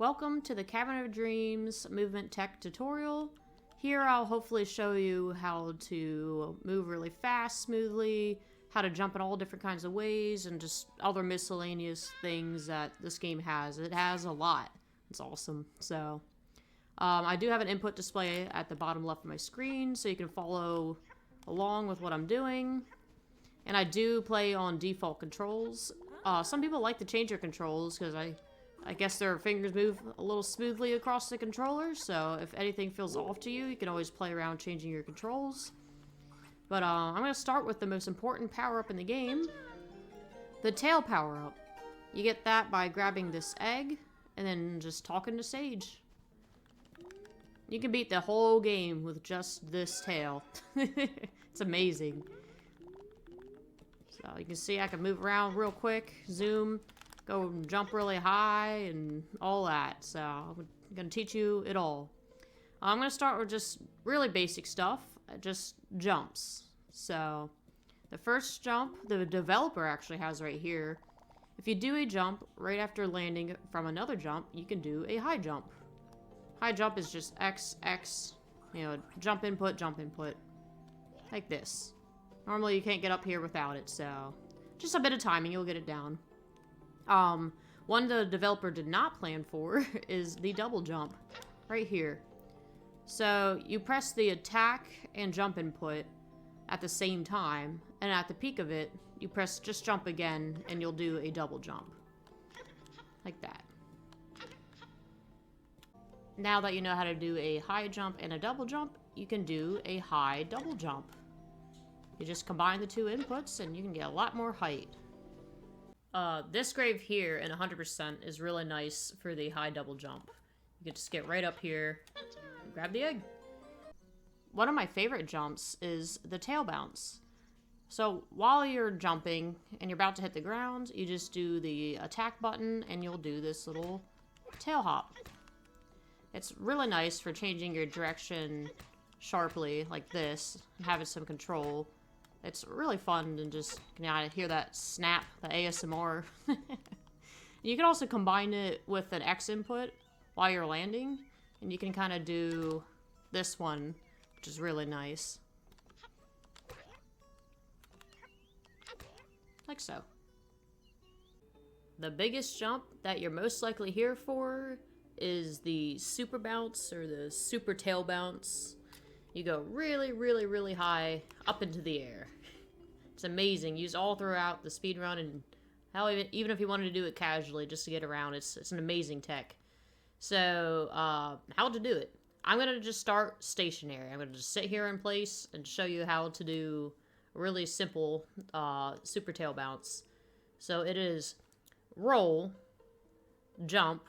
Welcome to the Cavern of Dreams movement tech tutorial. Here I'll hopefully show you how to move really fast, smoothly, how to jump in all different kinds of ways, and just other miscellaneous things that this game has. It has a lot. It's awesome. So, I do have an input display at the bottom left of my screen, so you can follow along with what I'm doing. And I do play on default controls. Some people like to change their controls because I guess their fingers move a little smoothly across the controller, so if anything feels off to you, you can always play around changing your controls. But I'm going to start with the most important power-up in the game, the tail power-up. You get that by grabbing this egg, and then just talking to Sage. You can beat the whole game with just this tail. It's amazing. So you can see I can move around real quick, zoom, go and jump really high, and all that. So I'm going to teach you it all. I'm going to start with just really basic stuff, just jumps. So the first jump, the developer actually has right here. If you do a jump right after landing from another jump, you can do a high jump. High jump is just X, X, you know, jump input, like this. Normally you can't get up here without it, so just a bit of timing, you'll get it down. One the developer did not plan for is the double jump right here. So you press the attack and jump input at the same time, and at the peak of it, you press just jump again, and you'll do a double jump. Like that. Now that you know how to do a high jump and a double jump, you can do a high double jump. You just combine the two inputs, and you can get a lot more height. This grave here in 100% is really nice for the high double jump. You can just get right up here and grab the egg. One of my favorite jumps is the tail bounce. So while you're jumping and you're about to hit the ground, you just do the attack button and you'll do this little tail hop. It's really nice for changing your direction sharply like this and having some control. It's really fun and just, you know, hear that snap, the ASMR. You can also combine it with an X input while you're landing, and you can kind of do this one, which is really nice. Like so. The biggest jump that you're most likely here for is the super bounce or the super tail bounce. You go really, really, really high up into the air. It's amazing. Used all throughout the speedrun, and hell, even if you wanted to do it casually just to get around, it's an amazing tech. So, how to do it? I'm going to just start stationary. I'm going to just sit here in place and show you how to do a really simple super tail bounce. So it is roll, jump,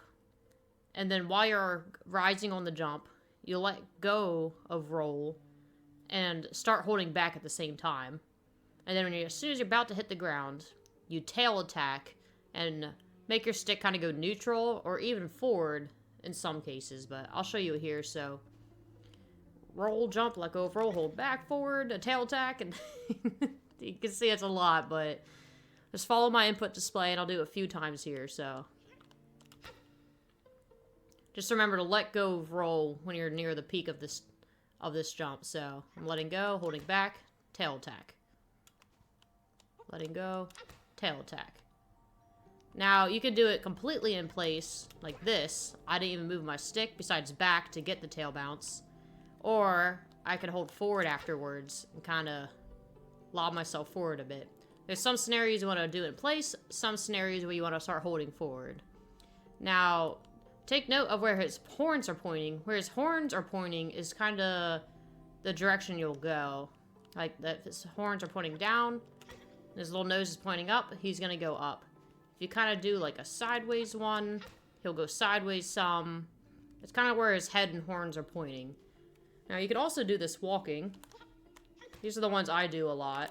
and then while you're rising on the jump, you let go of roll and start holding back at the same time. And then as soon as you're about to hit the ground, you tail attack and make your stick kind of go neutral or even forward in some cases, but I'll show you here. So roll, jump, let go of roll, hold back, forward, a tail attack, and you can see it's a lot, but just follow my input display and I'll do it a few times here. So just remember to let go of roll when you're near the peak of this jump. So I'm letting go, holding back, tail attack. Letting go, tail attack. Now you can do it completely in place like this. I didn't even move my stick besides back to get the tail bounce. Or I could hold forward afterwards and kind of lob myself forward a bit. There's some scenarios you want to do it in place, some scenarios where you want to start holding forward. Now, take note of where his horns are pointing. Where his horns are pointing is kind of the direction you'll go. Like, if his horns are pointing down, and his little nose is pointing up, he's going to go up. If you kind of do like a sideways one, he'll go sideways some. It's kind of where his head and horns are pointing. Now, you could also do this walking. These are the ones I do a lot.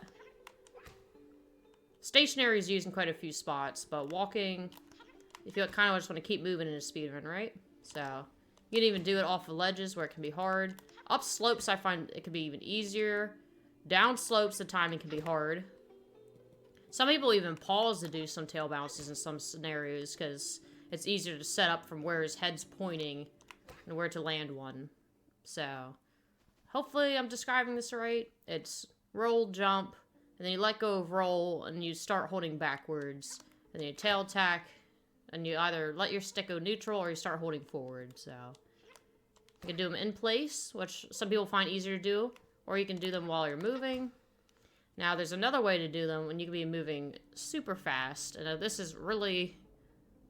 Stationary is used in quite a few spots, but walking, if you kind of just want to keep moving in a speedrun, right? So, you can even do it off of ledges where it can be hard. Up slopes, I find it can be even easier. Down slopes, the timing can be hard. Some people even pause to do some tail bounces in some scenarios, because it's easier to set up from where his head's pointing and where to land one. So, hopefully I'm describing this right. It's roll, jump, and then you let go of roll, and you start holding backwards. And then you tail attack, and you either let your stick go neutral, or you start holding forward, so... You can do them in place, which some people find easier to do, or you can do them while you're moving. Now, there's another way to do them when you can be moving super fast, and this is really...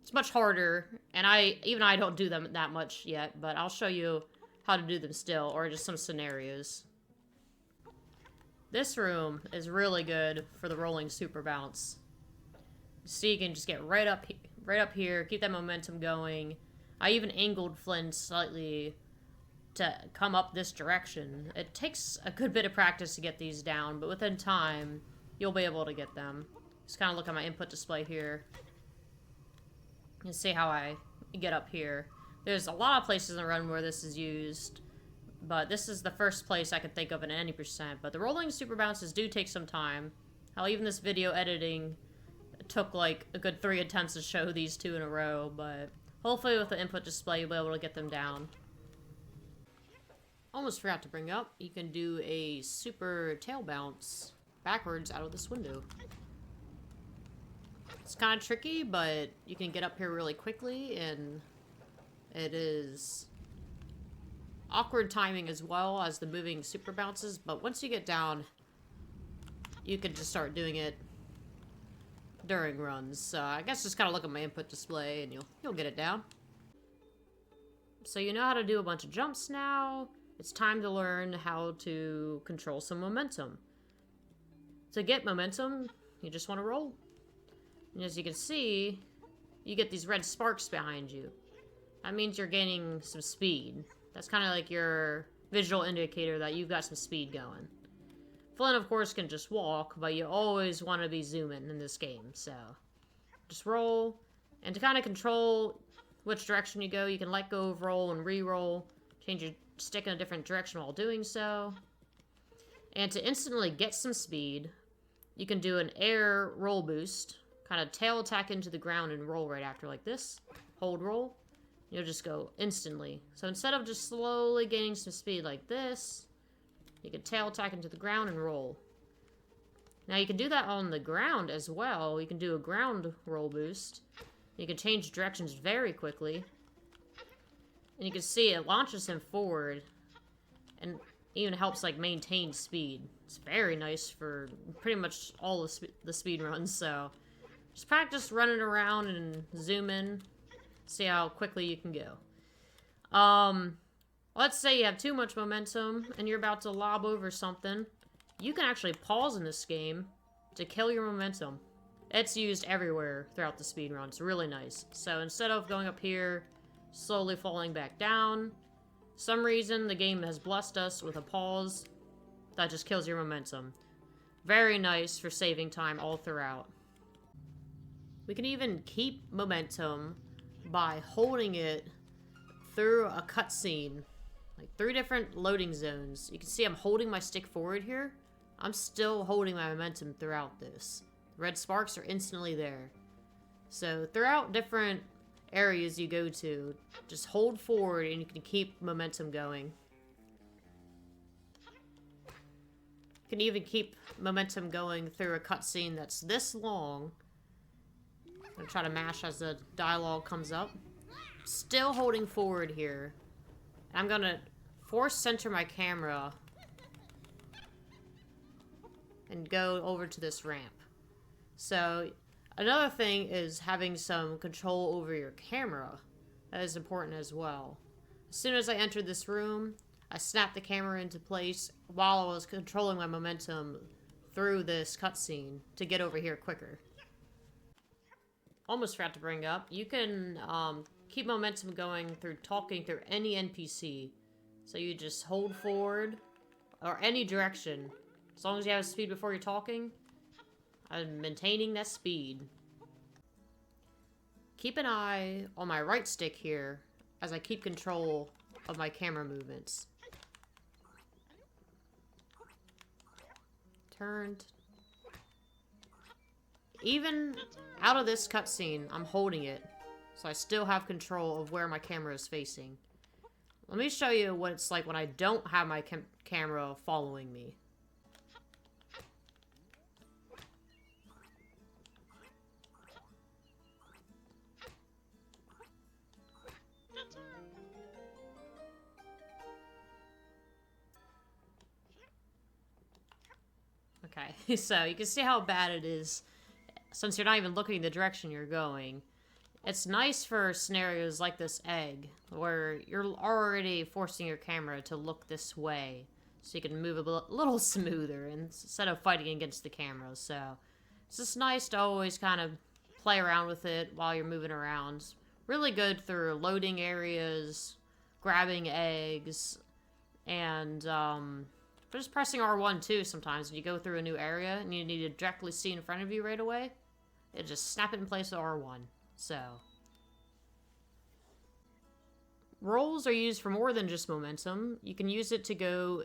It's much harder, and even I don't do them that much yet, but I'll show you how to do them still, or just some scenarios. This room is really good for the rolling super bounce. So you can just get right up here, keep that momentum going. I even angled Flynn slightly to come up this direction. It takes a good bit of practice to get these down, but within time, you'll be able to get them. Just kind of look at my input display here. And see how I get up here. There's a lot of places in the run where this is used, but this is the first place I could think of in any percent. But the rolling super bounces do take some time. Hell, even this video editing took like a good 3 attempts to show these 2 in a row, but hopefully with the input display you'll be able to get them down. Almost forgot to bring up, you can do a super tail bounce backwards out of this window. It's kind of tricky, but you can get up here really quickly, and it is awkward timing as well as the moving super bounces, but once you get down, you can just start doing it during runs. So I guess just kind of look at my input display and you'll get it down. So you know how to do a bunch of jumps now. It's time to learn how to control some momentum. To get momentum, you just want to roll. And as you can see, you get these red sparks behind you. That means you're gaining some speed. That's kind of like your visual indicator that you've got some speed going. Flynn, of course, can just walk, but you always want to be zooming in this game, so just roll. And to kind of control which direction you go, you can let go of roll and re-roll, change your stick in a different direction while doing so. And to instantly get some speed, you can do an air roll boost, kind of tail attack into the ground and roll right after like this. Hold roll. You'll just go instantly. So instead of just slowly gaining some speed like this, you can tail attack into the ground and roll. Now you can do that on the ground as well. You can do a ground roll boost. You can change directions very quickly. And you can see it launches him forward and even helps like maintain speed. It's very nice for pretty much all the speed runs, so just practice running around and zoom in. See how quickly you can go. Let's say you have too much momentum and you're about to lob over something. You can actually pause in this game to kill your momentum. It's used everywhere throughout the speedrun. It's really nice. So instead of going up here, slowly falling back down, some reason the game has blessed us with a pause that just kills your momentum. Very nice for saving time all throughout. We can even keep momentum by holding it through a cutscene. Like 3 different loading zones. You can see I'm holding my stick forward here. I'm still holding my momentum throughout this. The red sparks are instantly there. So throughout different areas you go to, just hold forward and you can keep momentum going. You can even keep momentum going through a cutscene that's this long. I'm gonna try to mash as the dialogue comes up. Still holding forward here. I'm gonna force center my camera and go over to this ramp. So another thing is having some control over your camera. That is important as well. As soon as I entered this room, I snapped the camera into place while I was controlling my momentum through this cutscene to get over here quicker. Almost forgot to bring up, you can keep momentum going through talking through any NPC. So you just hold forward, or any direction. As long as you have speed before you're talking, I'm maintaining that speed. Keep an eye on my right stick here as I keep control of my camera movements. Turned. Even out of this cutscene, I'm holding it. So I still have control of where my camera is facing. Let me show you what it's like when I don't have my camera following me. Okay, so you can see how bad it is since you're not even looking the direction you're going. It's nice for scenarios like this egg, where you're already forcing your camera to look this way, so you can move a little smoother instead of fighting against the camera. So it's just nice to always kind of play around with it while you're moving around. Really good through loading areas, grabbing eggs, and just pressing R1 too sometimes when you go through a new area and you need to directly see in front of you right away. It just snap it in place with R1. So, rolls are used for more than just momentum. You can use it to go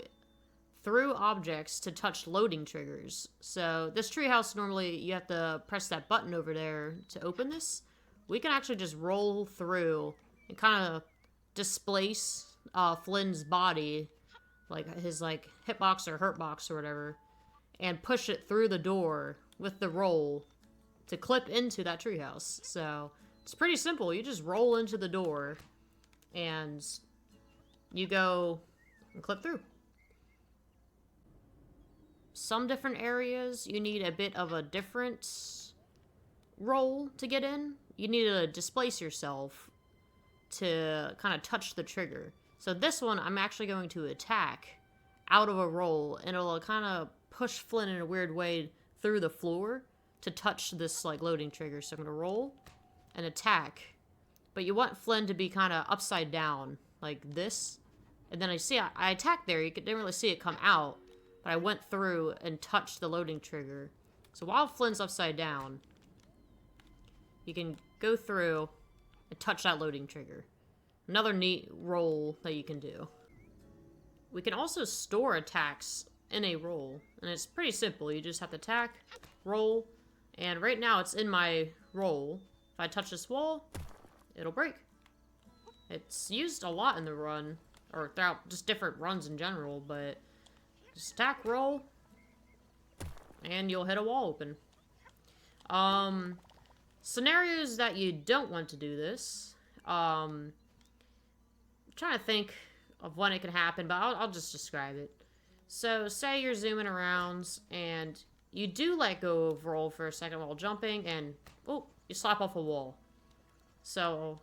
through objects to touch loading triggers. So, this treehouse, normally you have to press that button over there to open this. We can actually just roll through and kind of displace Flynn's body, like his hitbox or hurtbox or whatever, and push it through the door with the roll to clip into that treehouse. So it's pretty simple. You just roll into the door and you go and clip through. Some different areas you need a bit of a different roll to get in. You need to displace yourself to kind of touch the trigger. So this one I'm actually going to attack out of a roll, and it'll kind of push Flynn in a weird way through the floor to touch this loading trigger. So I'm going to roll and attack. But you want Flynn to be kind of upside down like this. And then I attacked there. You didn't really see it come out. But I went through and touched the loading trigger. So while Flynn's upside down, you can go through and touch that loading trigger. Another neat roll that you can do. We can also store attacks in a roll. And it's pretty simple. You just have to attack, roll, and right now it's in my roll. If I touch this wall, it'll break. It's used a lot in the run, or throughout just different runs in general, but just attack, roll, and you'll hit a wall open. Scenarios that you don't want to do this. I'm trying to think of when it can happen, but I'll just describe it. So, say you're zooming around, and you do let go of roll for a second while jumping, and, oh, you slap off a wall. So,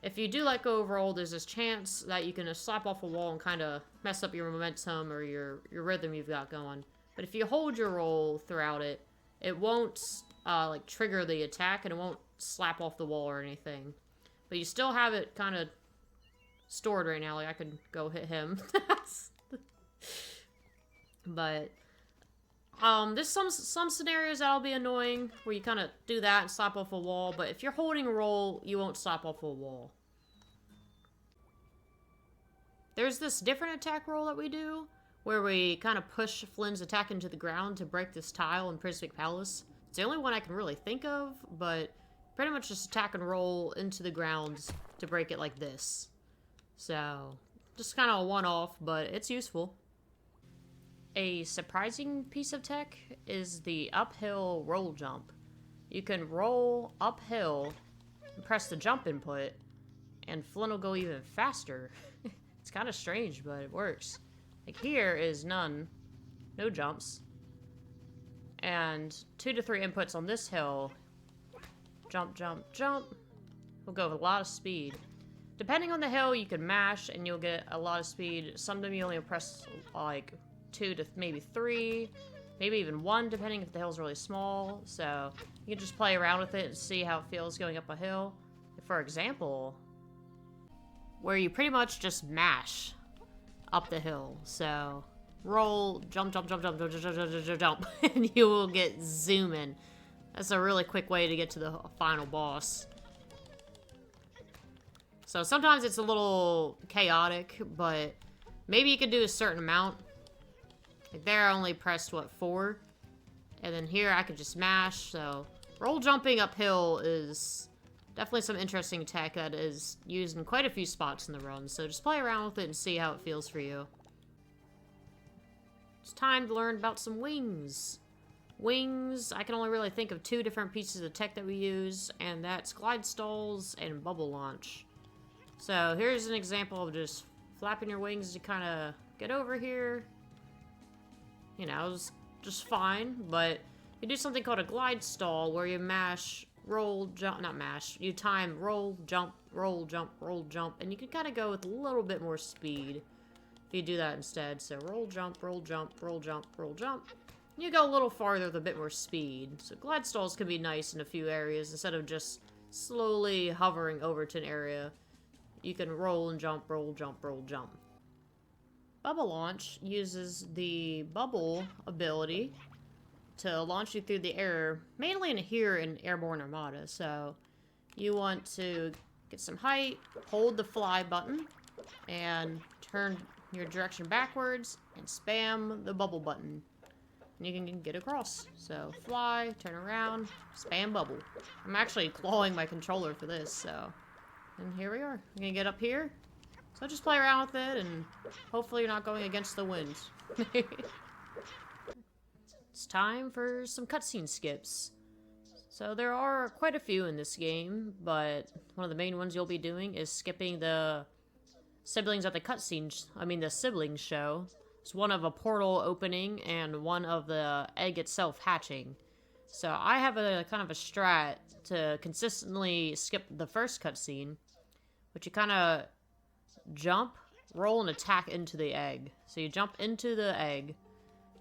if you do let go of roll, there's this chance that you can slap off a wall and kind of mess up your momentum or your rhythm you've got going. But if you hold your roll throughout it, it won't, trigger the attack, and it won't slap off the wall or anything. But you still have it kind of stored right now. Like, I could go hit him. But there's some scenarios that'll be annoying where you kind of do that and slap off a wall, but if you're holding a roll, you won't slap off a wall. There's this different attack roll that we do where we kind of push Flynn's attack into the ground to break this tile in Prismic Palace. It's the only one I can really think of, but pretty much just attack and roll into the ground to break it like this. So, just kind of a one-off, but it's useful. A surprising piece of tech is the uphill roll jump. You can roll uphill and press the jump input, and Flynn will go even faster. It's kind of strange, but it works. Like, here is no jumps. And 2 to 3 inputs on this hill. Jump, jump, jump. We'll go with a lot of speed. Depending on the hill, you can mash and you'll get a lot of speed. Sometimes you only press like 2 to maybe 3, maybe even 1, depending if the hill's really small. So you can just play around with it and see how it feels going up a hill. For example, where you pretty much just mash up the hill. So roll, jump, jump, jump, jump, jump, jump, jump, jump, jump, jump, and you will get zooming. That's a really quick way to get to the final boss. So sometimes it's a little chaotic, but maybe you could do a certain amount. Like there I only pressed, 4? And then here I could just mash, so roll jumping uphill is definitely some interesting tech that is used in quite a few spots in the run, so just play around with it and see how it feels for you. It's time to learn about some wings. Wings, I can only really think of 2 different pieces of tech that we use, and that's glide stalls and bubble launch. So here's an example of just flapping your wings to kind of get over here. You know, it's just fine, but you do something called a glide stall where you mash, roll, jump, not mash, you time roll, jump, roll, jump, roll, jump, and you can kind of go with a little bit more speed if you do that instead. So roll, jump, roll, jump, roll, jump, roll, jump. You go a little farther with a bit more speed. So glide stalls can be nice in a few areas instead of just slowly hovering over to an area. You can roll and jump, roll, jump, roll, jump. Bubble launch uses the bubble ability to launch you through the air, mainly in here in Airborne Armada. So you want to get some height, hold the fly button, and turn your direction backwards, and spam the bubble button. And you can get across. So fly, turn around, spam bubble. I'm actually clawing my controller for this, so. And here we are. I'm gonna get up here. So just play around with it, and hopefully you're not going against the wind. It's time for some cutscene skips. So there are quite a few in this game, but one of the main ones you'll be doing is skipping the siblings at the cutscenes. I mean the siblings show. It's one of a portal opening and one of the egg itself hatching. So I have a kind of a strat to consistently skip the first cutscene, which you kind of jump, roll, and attack into the egg. So you jump into the egg,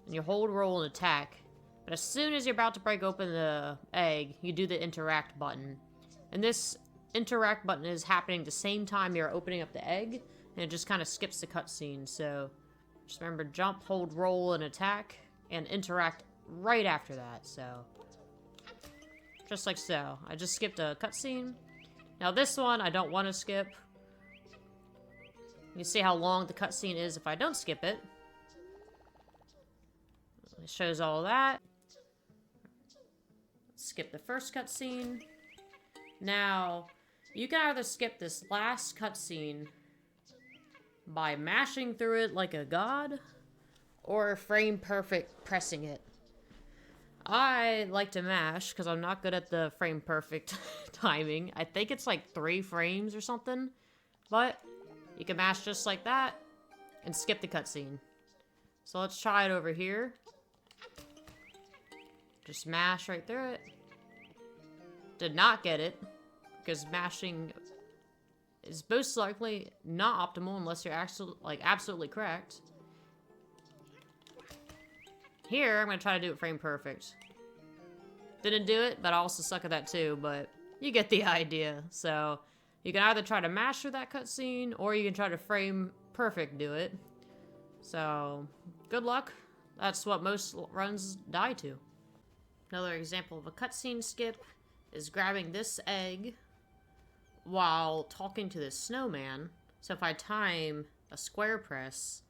and you hold, roll, and attack. But as soon as you're about to break open the egg, you do the interact button. And this interact button is happening the same time you're opening up the egg, and it just kind of skips the cutscene. So just remember, jump, hold, roll, and attack, and interact right after that. So just like so. I just skipped a cutscene. Now this one, I don't want to skip. You see how long the cutscene is if I don't skip it. It shows all that. Skip the first cutscene. Now, you can either skip this last cutscene by mashing through it like a god, or frame perfect pressing it. I like to mash because I'm not good at the frame perfect timing. I think it's like 3 frames or something, but you can mash just like that and skip the cutscene. So let's try it over here. Just mash right through it. Did not get it because mashing is most likely not optimal unless you're actually absolutely correct. Here, I'm gonna try to do it frame perfect. Didn't do it, but I also suck at that too, but you get the idea. So you can either try to mash through that cutscene, or you can try to frame perfect do it. So good luck. That's what most runs die to. Another example of a cutscene skip is grabbing this egg while talking to this snowman. So if I time a square press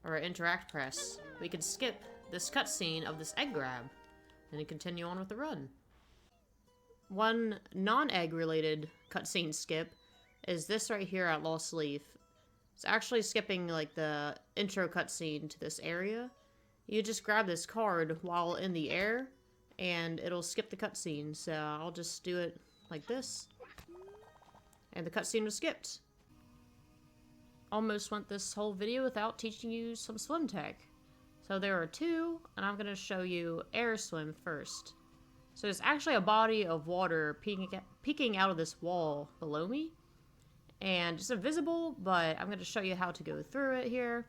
or interact press, we can skip this cutscene of this egg grab and then continue on with the run. One non-egg related cutscene skip is this right here at Lost Leaf. It's actually skipping like the intro cutscene to this area. You just grab this card while in the air and it'll skip the cutscene. So I'll just do it like this. And the cutscene was skipped. Almost went this whole video without teaching you some swim tech. So there are 2, and I'm going to show you air swim first. So there's actually a body of water peeking out of this wall below me. And it's invisible, but I'm going to show you how to go through it here.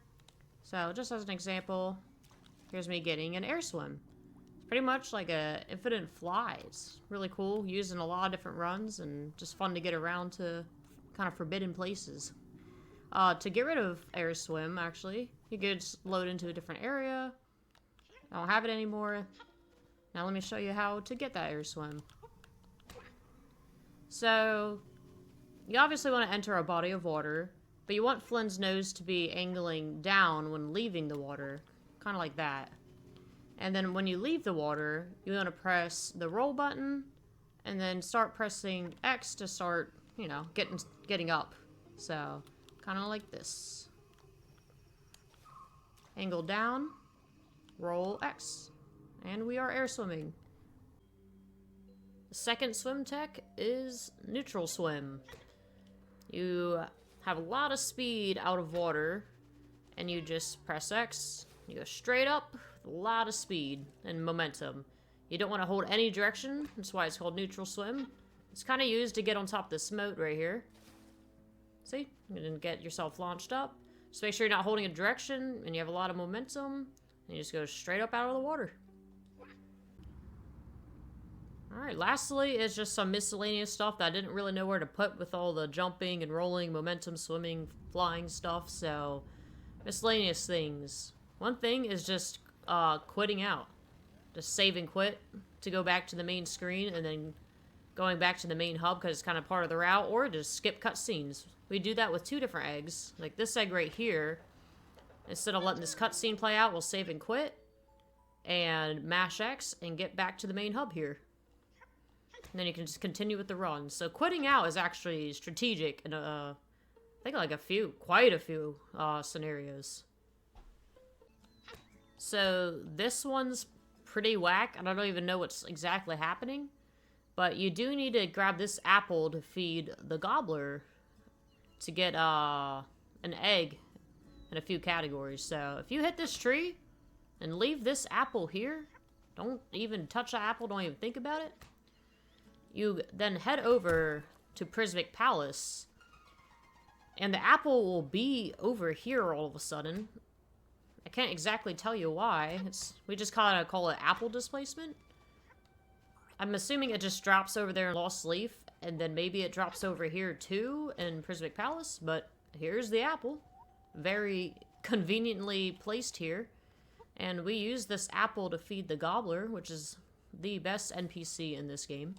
So just as an example, here's me getting an air swim. It's pretty much like a infinite fly. It's really cool, used in a lot of different runs, and just fun to get around to kind of forbidden places. To get rid of air swim, actually, you could just load into a different area. I don't have it anymore. Now let me show you how to get that air swim. So, you obviously want to enter a body of water, but you want Flynn's nose to be angling down when leaving the water. Kind of like that. And then when you leave the water, you want to press the roll button and then start pressing X to start, you know, getting up. So, kind of like this. Angle down, roll X, and we are air swimming. The second swim tech is neutral swim. You have a lot of speed out of water, and you just press X, you go straight up with a lot of speed and momentum. You don't want to hold any direction, that's why it's called neutral swim. It's kind of used to get on top of this moat right here. See? You didn't get yourself launched up. Just make sure you're not holding a direction, and you have a lot of momentum, and you just go straight up out of the water. Alright, lastly is just some miscellaneous stuff that I didn't really know where to put with all the jumping and rolling, momentum, swimming, flying stuff, so miscellaneous things. One thing is just quitting out. Just save and quit to go back to the main screen, and then going back to the main hub because it's kind of part of the route, or just skip cutscenes. We do that with 2 different eggs. Like this egg right here, instead of letting this cutscene play out, we'll save and quit, and mash X, and get back to the main hub here. And then you can just continue with the run. So quitting out is actually strategic in I think like quite a few scenarios. So this one's pretty whack. I don't even know what's exactly happening. But you do need to grab this apple to feed the gobbler to get an egg in a few categories. So if you hit this tree and leave this apple here, don't even touch the apple, don't even think about it. You then head over to Misc Palace, and the apple will be over here all of a sudden. I can't exactly tell you why. We just kind of call it apple displacement. I'm assuming it just drops over there in Lost Leaf, and then maybe it drops over here too in Misc Palace, but here's the apple. Very conveniently placed here. And we use this apple to feed the gobbler, which is the best NPC in this game.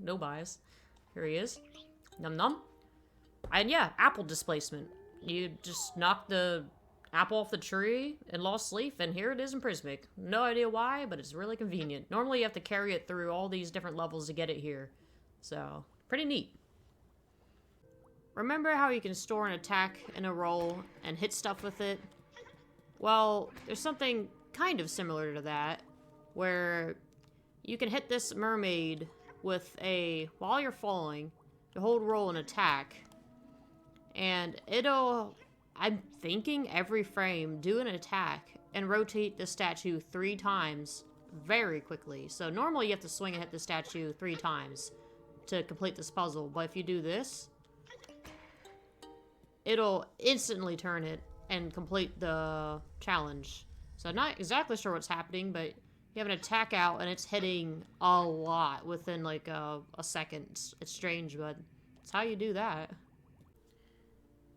No bias. Here he is. Num num. And yeah, apple displacement. You just knock the apple off the tree in Lost Leaf, and here it is in Misc. No idea why, but it's really convenient. Normally you have to carry it through all these different levels to get it here. So, pretty neat. Remember how you can store an attack in a roll and hit stuff with it? Well, there's something kind of similar to that, where you can hit this mermaid with while you're falling, you hold roll and attack, and it'll, I'm thinking every frame, do an attack and rotate the statue 3 times very quickly. So normally you have to swing and hit the statue 3 times to complete this puzzle, but if you do this, it'll instantly turn it and complete the challenge. So I'm not exactly sure what's happening, but you have an attack out and it's hitting a lot within like a second. It's strange, but it's how you do that.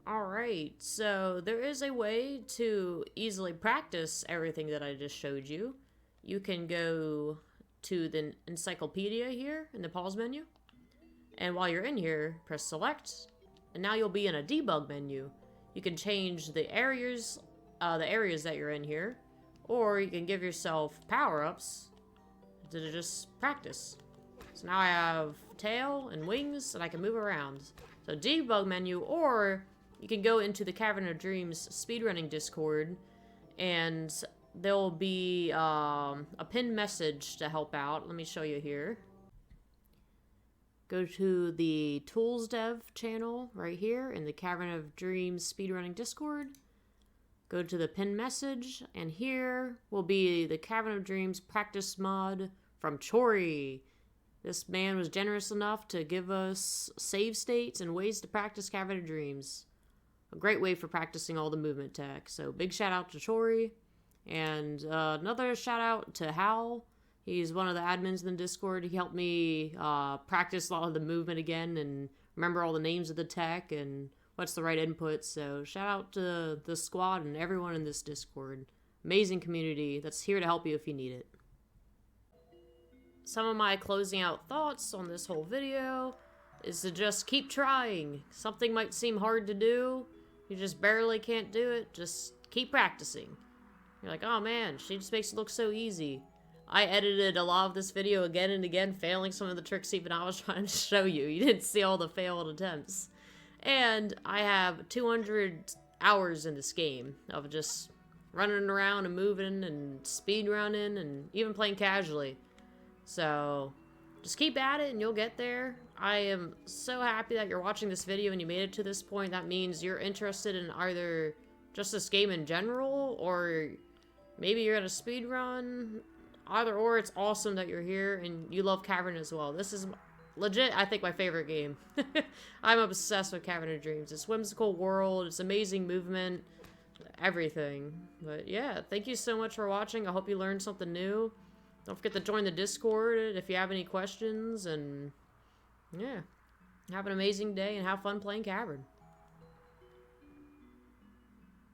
Alright, so there is a way to easily practice everything that I just showed you. You can go to the encyclopedia here in the pause menu, and while you're in here, press select, and now you'll be in a debug menu. You can change the areas that you're in here, or you can give yourself power-ups to just practice. So now I have tail and wings, and I can move around. So debug menu, or you can go into the Cavern of Dreams speedrunning Discord, and there'll be a pinned message to help out. Let me show you here. Go to the Tools Dev channel right here in the Cavern of Dreams speedrunning Discord. Go to the pinned message, and here will be the Cavern of Dreams practice mod from Chory. This man was generous enough to give us save states and ways to practice Cavern of Dreams. A great way for practicing all the movement tech. So big shout out to Chory. And another shout out to Hal. He's one of the admins in the Discord. He helped me practice a lot of the movement again and remember all the names of the tech and what's the right input. So shout out to the squad and everyone in this Discord. Amazing community that's here to help you if you need it. Some of my closing out thoughts on this whole video is to just keep trying. Something might seem hard to do. You just barely can't do it. Just keep practicing. You're like, oh man, she just makes it look so easy. I edited a lot of this video again and again, failing some of the tricks even I was trying to show you. You didn't see all the failed attempts. And I have 200 hours in this game of just running around and moving and speedrunning and even playing casually. So just keep at it and you'll get there. I am so happy that you're watching this video and you made it to this point. That means you're interested in either just this game in general, or maybe you're at a speedrun. Either or, it's awesome that you're here and you love Cavern as well. This is legit, I think, my favorite game. I'm obsessed with Cavern of Dreams. It's a whimsical world, it's amazing movement, everything. But yeah, thank you so much for watching. I hope you learned something new. Don't forget to join the Discord if you have any questions, and yeah, have an amazing day and have fun playing Cavern.